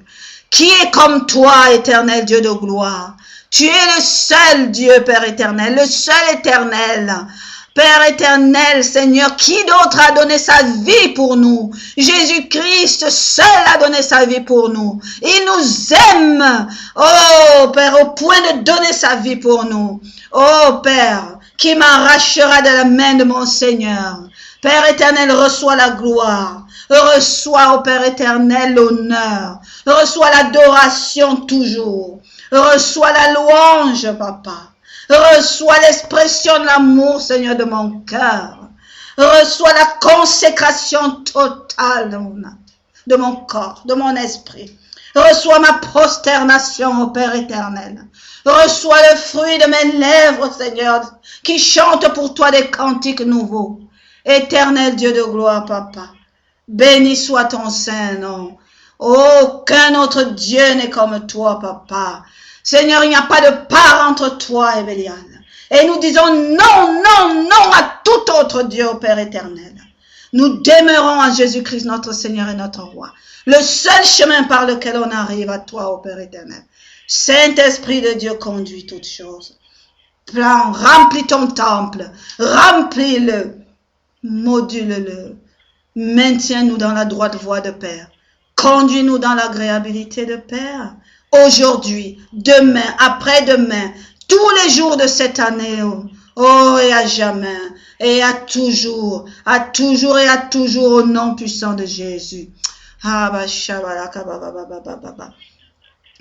Qui est comme toi, éternel Dieu de gloire? Tu es le seul Dieu, Père éternel, le seul éternel. Père éternel, Seigneur, qui d'autre a donné sa vie pour nous? Jésus-Christ seul a donné sa vie pour nous. Il nous aime, oh Père, au point de donner sa vie pour nous. Oh Père, qui m'arrachera de la main de mon Seigneur. Père éternel, reçois la gloire. Reçois, oh Père éternel, l'honneur. Reçois l'adoration toujours. Reçois la louange, Papa. Reçois l'expression de l'amour, Seigneur, de mon cœur. Reçois la consécration totale de mon corps, de mon esprit. Reçois ma prosternation, ô Père éternel. Reçois le fruit de mes lèvres, Seigneur, qui chante pour toi des cantiques nouveaux. Éternel Dieu de gloire, Papa. Béni soit ton saint nom. Aucun autre Dieu n'est comme toi, Papa. Seigneur, il n'y a pas de part entre toi et Bélial. Et nous disons non, non, non à tout autre Dieu, au Père éternel. Nous demeurons en Jésus-Christ, notre Seigneur et notre Roi. Le seul chemin par lequel on arrive à toi, au Père éternel. Saint-Esprit de Dieu conduit toutes choses. Plan, remplis ton temple, remplis-le, module-le. Maintiens-nous dans la droite voie de Père. Conduis-nous dans l'agréabilité de Père. Aujourd'hui, demain, après-demain, tous les jours de cette année, oh et à jamais, et à toujours et à toujours au nom puissant de Jésus.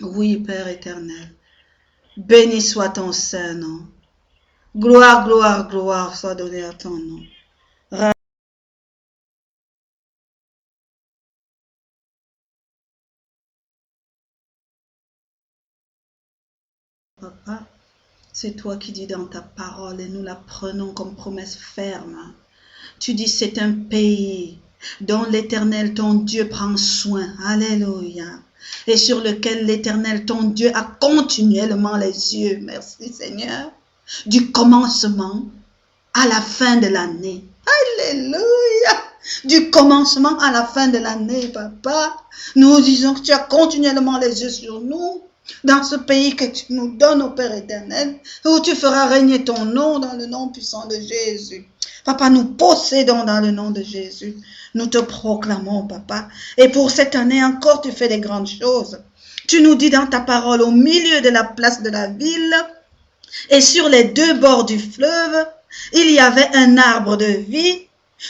Oui, Père éternel, béni soit ton saint nom. Gloire, gloire, gloire soit donnée à ton nom. Papa, c'est toi qui dis dans ta parole et nous la prenons comme promesse ferme. Tu dis c'est un pays dont l'Éternel ton Dieu prend soin. Alléluia. Et sur lequel l'Éternel ton Dieu a continuellement les yeux. Merci Seigneur. Du commencement à la fin de l'année. Alléluia. Du commencement à la fin de l'année, Papa. Nous disons que tu as continuellement les yeux sur nous. Dans ce pays que tu nous donnes, au Père éternel, où tu feras régner ton nom dans le nom puissant de Jésus. Papa, nous possédons dans le nom de Jésus. Nous te proclamons, Papa. Et pour cette année encore, tu fais des grandes choses. Tu nous dis dans ta parole, au milieu de la place de la ville et sur les deux bords du fleuve, il y avait un arbre de vie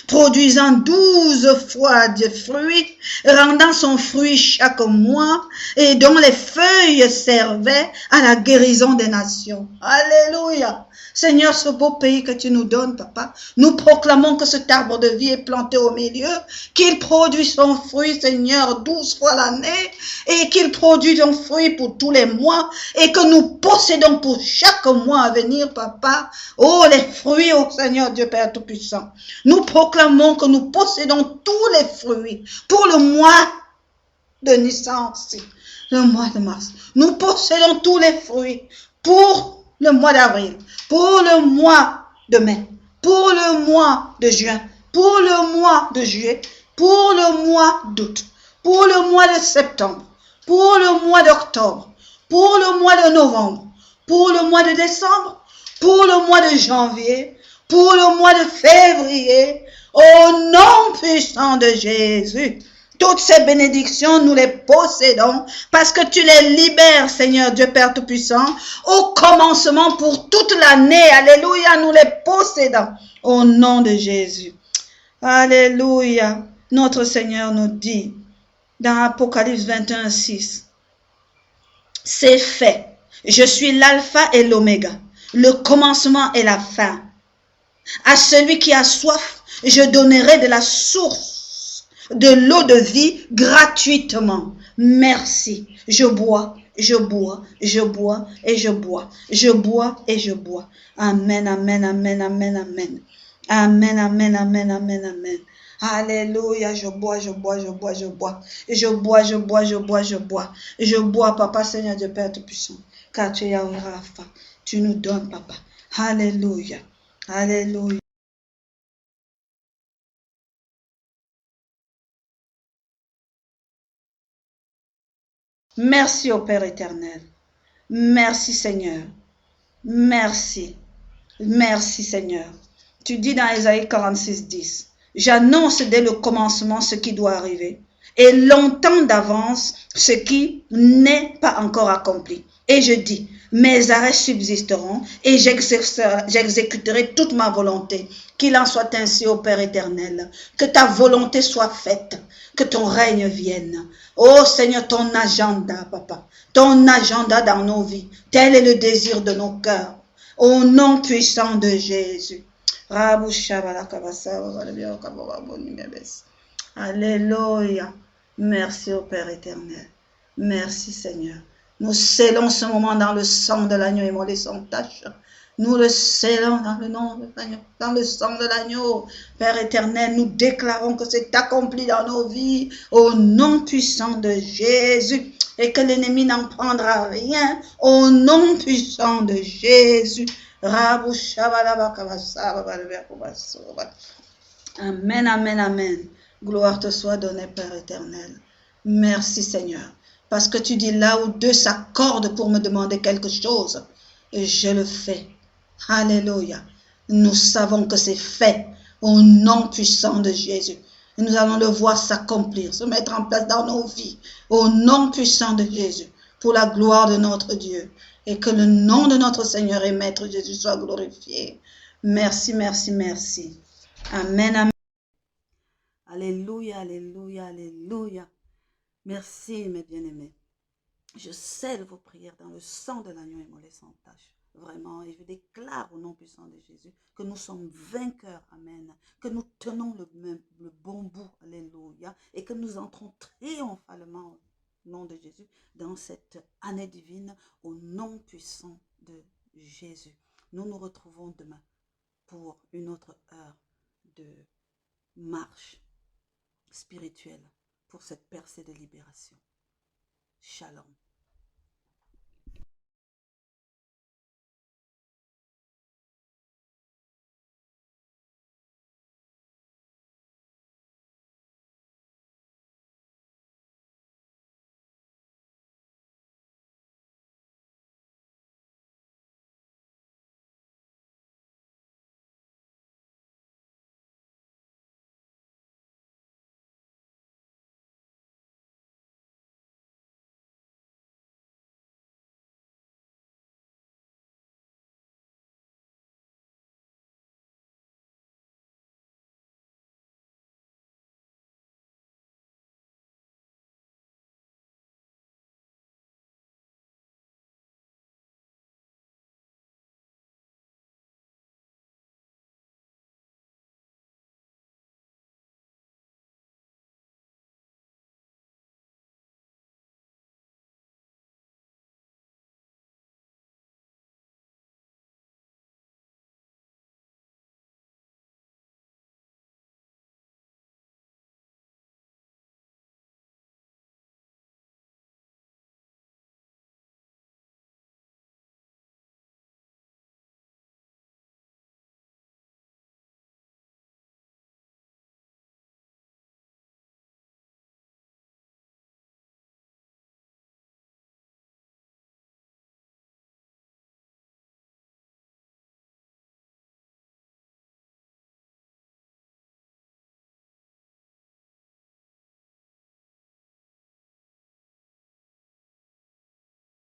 produisant 12 fois de fruits, rendant son fruit chaque mois, et dont les feuilles servaient à la guérison des nations. Alléluia! Seigneur, ce beau pays que tu nous donnes, Papa, nous proclamons que cet arbre de vie est planté au milieu, qu'il produit son fruit, Seigneur, 12 fois l'année, et qu'il produit son fruit pour tous les mois, et que nous possédons pour chaque mois à venir, Papa, oh, les fruits, oh Seigneur Dieu Père Tout-Puissant. Nous proclamons que nous possédons tous les fruits pour le mois de naissance, le mois de mars. Nous possédons tous les fruits pour le mois d'avril, pour le mois de mai, pour le mois de juin, pour le mois de juillet, pour le mois d'août, pour le mois de septembre, pour le mois d'octobre, pour le mois de novembre, pour le mois de décembre, pour le mois de janvier, pour le mois de février, au nom puissant de Jésus. Toutes ces bénédictions, nous les possédons parce que tu les libères, Seigneur Dieu Père Tout-Puissant, au commencement pour toute l'année. Alléluia, nous les possédons au nom de Jésus. Alléluia. Notre Seigneur nous dit dans Apocalypse 21, 6, c'est fait. Je suis l'alpha et l'oméga, le commencement et la fin. À celui qui a soif, je donnerai de la source de l'eau de vie gratuitement. Merci. Je bois, je bois, je bois et je bois. Je bois et je bois. Amen, amen, amen, amen, amen. Amen, amen, amen, amen, amen. Alléluia, je bois, je bois, je bois, je bois. Je bois, je bois, je bois, je bois. Je bois, Papa, Seigneur Dieu Père Tout-Puissant. Car tu es Yahweh Rapha. Tu nous donnes, Papa. Alléluia. Alléluia. Merci au Père éternel. Merci Seigneur. Merci. Merci Seigneur. Tu dis dans Ésaïe 46, 10, j'annonce dès le commencement ce qui doit arriver et longtemps d'avance ce qui n'est pas encore accompli. Et je dis, mes arrêts subsisteront et j'exécuterai toute ma volonté. Qu'il en soit ainsi au Père éternel. Que ta volonté soit faite. Que ton règne vienne. Oh Seigneur, ton agenda, Papa. Ton agenda dans nos vies. Tel est le désir de nos cœurs. Au nom puissant de Jésus. Alléluia. Merci au Père éternel. Merci Seigneur. Nous scellons ce moment dans le sang de l'agneau immolé sans tache. Nous le scellons dans le nom de l'agneau, dans le sang de l'agneau. Père éternel, nous déclarons que c'est accompli dans nos vies au nom puissant de Jésus et que l'ennemi n'en prendra rien au nom puissant de Jésus. Amen, amen, amen. Gloire te soit donnée, Père éternel. Merci Seigneur. Parce que tu dis là où deux s'accordent pour me demander quelque chose, et je le fais. Alléluia. Nous savons que c'est fait au nom puissant de Jésus. Et nous allons le voir s'accomplir, se mettre en place dans nos vies, au nom puissant de Jésus, pour la gloire de notre Dieu. Et que le nom de notre Seigneur et Maître Jésus soit glorifié. Merci, merci, merci. Amen, amen. Alléluia, alléluia, alléluia. Merci, mes bien-aimés. Je scelle vos prières dans le sang de l'agneau immolé sans tache. Vraiment, et je déclare au nom puissant de Jésus que nous sommes vainqueurs, amen, que nous tenons le bon bout, alléluia, et que nous entrons triomphalement au nom de Jésus dans cette année divine au nom puissant de Jésus. Nous nous retrouvons demain pour une autre heure de marche spirituelle pour cette percée de libération. Shalom.